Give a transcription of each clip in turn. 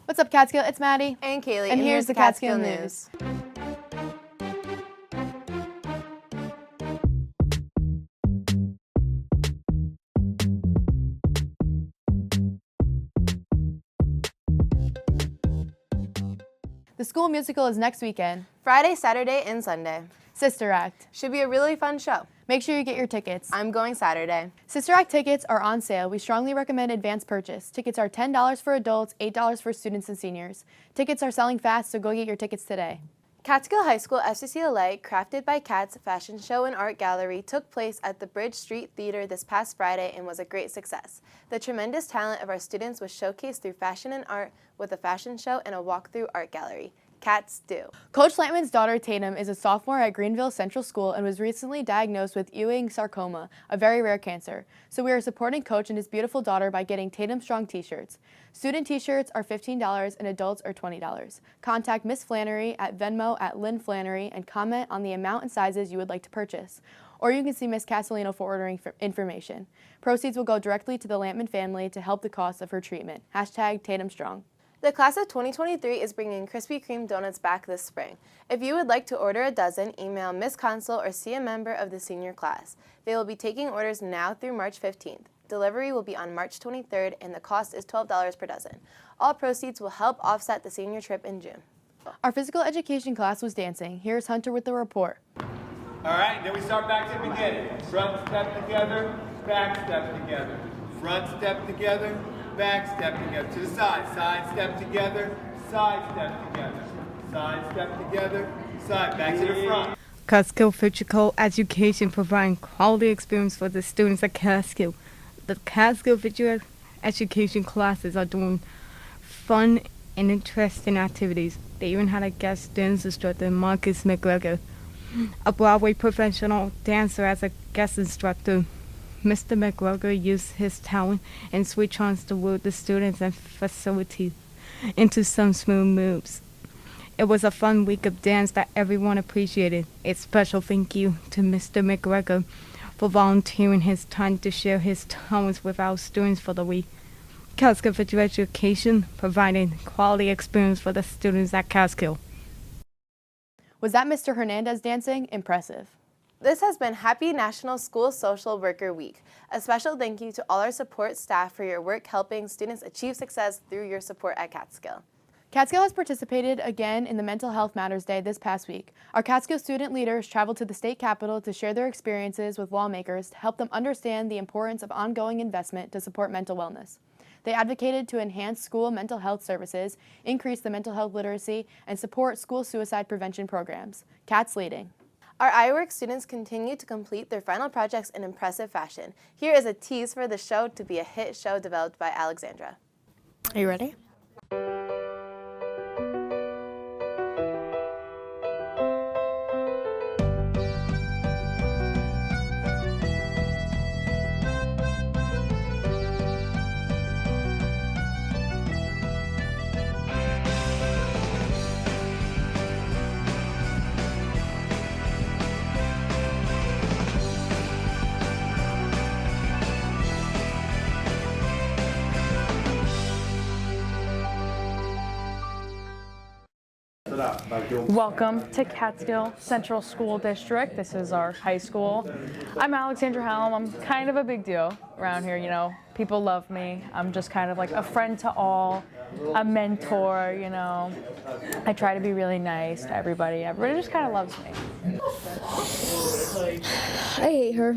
What's up, Catskill? It's Maddie. And Kaylee. And here's the Catskill News. The school musical is next weekend. Friday, Saturday, and Sunday. Sister Act. Should be a really fun show. Make sure you get your tickets. I'm going Saturday. Sister Act tickets are on sale. We strongly recommend advance purchase. Tickets are $10 for adults, $8 for students and seniors. Tickets are selling fast, so go get your tickets today. Catskill High School FCCLA, Crafted by Cats fashion show and art gallery took place at the Bridge Street Theater this past Friday and was a great success. The tremendous talent of our students was showcased through fashion and art with a fashion show and a walk-through art gallery. Cats do. Coach Lampman's daughter Tatum is a sophomore at Greenville Central School and was recently diagnosed with Ewing sarcoma, a very rare cancer. So we are supporting Coach and his beautiful daughter by getting Tatum Strong t-shirts. Student t-shirts are $15 and adults are $20. Contact Miss Flannery at Venmo at Lynn Flannery and comment on the amount and sizes you would like to purchase. Or you can see Miss Castellino for ordering information. Proceeds will go directly to the Lampman family to help the cost of her treatment. # Tatum Strong. The class of 2023 is bringing Krispy Kreme donuts back this spring. If you would like to order a dozen, email Miss Consul or see a member of the senior class. They will be taking orders now through March 15th. Delivery will be on March 23rd and the cost is $12 per dozen. All proceeds will help offset the senior trip in June. Our physical education class was dancing. Here's Hunter with the report. All right, then we start back to the beginning. Front step together, back step together. Front step together, back step together. To the side step together, side step together. Side step together, side, back to the front. Catskill Physical Education providing quality experience for the students at Catskill. The Catskill Physical Education classes are doing fun and interesting activities. They even had a guest dance instructor, Marcus McGregor, a Broadway professional dancer as a guest instructor. Mr. McGregor used his talent and sweet charms to woo the students and facilitate into some smooth moves. It was a fun week of dance that everyone appreciated. A special thank you to Mr. McGregor for volunteering his time to share his talents with our students for the week. Catskill Physical Education providing quality experience for the students at Catskill. Was that Mr. Hernandez dancing? Impressive. This has been Happy National School Social Worker Week. A special thank you to all our support staff for your work helping students achieve success through your support at Catskill. Catskill has participated again in the Mental Health Matters Day this past week. Our Catskill student leaders traveled to the state capitol to share their experiences with lawmakers to help them understand the importance of ongoing investment to support mental wellness. They advocated to enhance school mental health services, increase the mental health literacy, and support school suicide prevention programs. Cat's leading. Our iWorks students continue to complete their final projects in impressive fashion. Here is a tease for the show to be a hit show developed by Alexandra. Are you ready? Welcome to Catskill Central School District. This is our high school. I'm Alexandra Hallam. I'm kind of a big deal around here, you know. People love me. I'm just kind of like a friend to all, a mentor, you know. I try to be really nice to everybody. Everybody just kind of loves me. I hate her.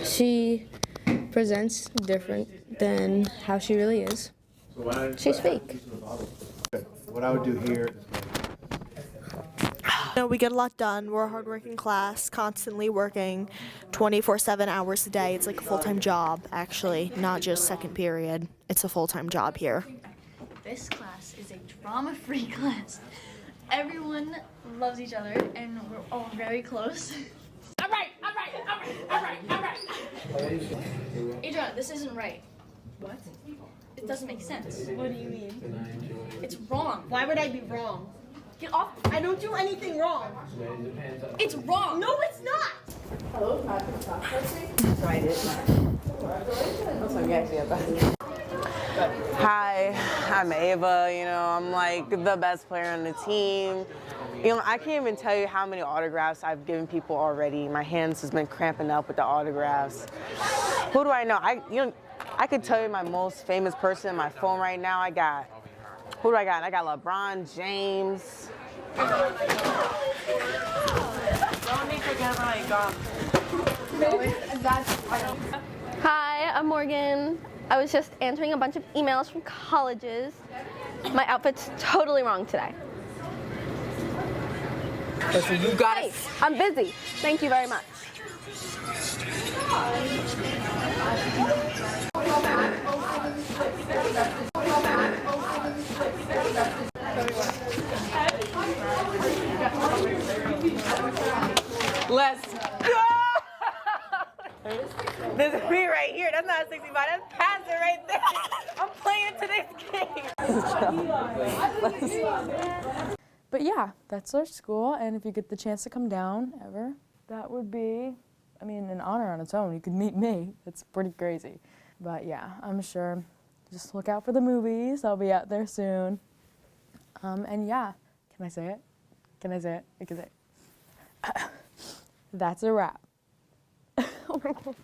She presents different than how she really is. She's fake. What I would do here is we get a lot done. We're a hardworking class, constantly working 24/7 hours a day. It's like a full-time job, actually, not just second period. It's a full-time job here. This class is a drama-free class. Everyone loves each other, and we're all very close. All right. Adriana, this isn't right. What? It doesn't make sense. What do you mean? It's wrong. Why would I be wrong? Get off. I don't do anything wrong. It's wrong. No, it's not. Hello, Patrick. Tried it. That's what I'm actually about. Hi, I'm Ava. I'm like the best player on the team. I can't even tell you how many autographs I've given people already. My hands has been cramping up with the autographs. Who do I know? I could tell you my most famous person in my phone right now. Who do I got? I got LeBron James. Hi, I'm Morgan. I was just answering a bunch of emails from colleges. My outfit's totally wrong today. Listen, you got it. Hey, I'm busy. Thank you very much. Let's go! This is me right here. That's not a 65. That's passing right there. I'm playing today's game. But yeah, that's our school, and if you get the chance to come down ever, that would be, an honor on its own. You could meet me. It's pretty crazy. But yeah, I'm sure. Just look out for the movies. I'll be out there soon. And yeah, can I say it? I can say it. That's a wrap. Oh my God.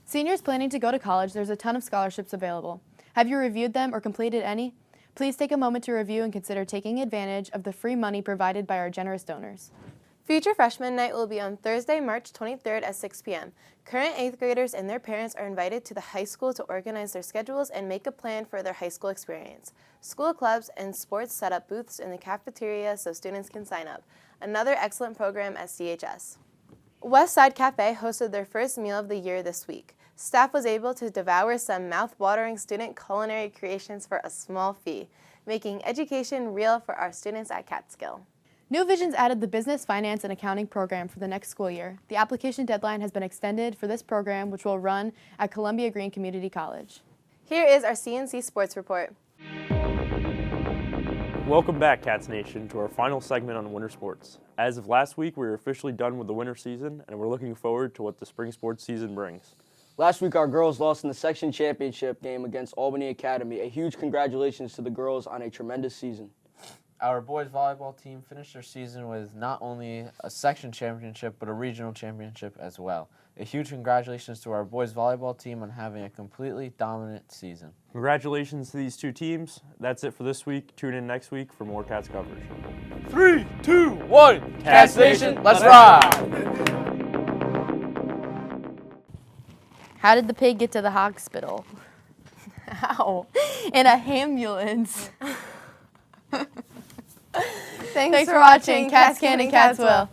Seniors planning to go to college, there's a ton of scholarships available. Have you reviewed them or completed any? Please take a moment to review and consider taking advantage of the free money provided by our generous donors. Future Freshman Night will be on Thursday, March 23rd at 6 p.m. Current 8th graders and their parents are invited to the high school to organize their schedules and make a plan for their high school experience. School clubs and sports set up booths in the cafeteria so students can sign up. Another excellent program at CHS. West Side Cafe hosted their first meal of the year this week. Staff was able to devour some mouth-watering student culinary creations for a small fee, making education real for our students at Catskill. New Vision's added the Business, Finance, and Accounting program for the next school year. The application deadline has been extended for this program, which will run at Columbia Green Community College. Here is our CNC Sports report. Welcome back, Cats Nation, to our final segment on winter sports. As of last week, we are officially done with the winter season, and we're looking forward to what the spring sports season brings. Last week, our girls lost in the section championship game against Albany Academy. A huge congratulations to the girls on a tremendous season. Our boys volleyball team finished their season with not only a section championship, but a regional championship as well. A huge congratulations to our boys volleyball team on having a completely dominant season. Congratulations to these two teams. That's it for this week. Tune in next week for more Cats coverage. 3, 2, 1, Cats Nation, let's ride! How did the pig get to the hospital? How? In a ambulance. Thanks for watching Catskill and Catswell.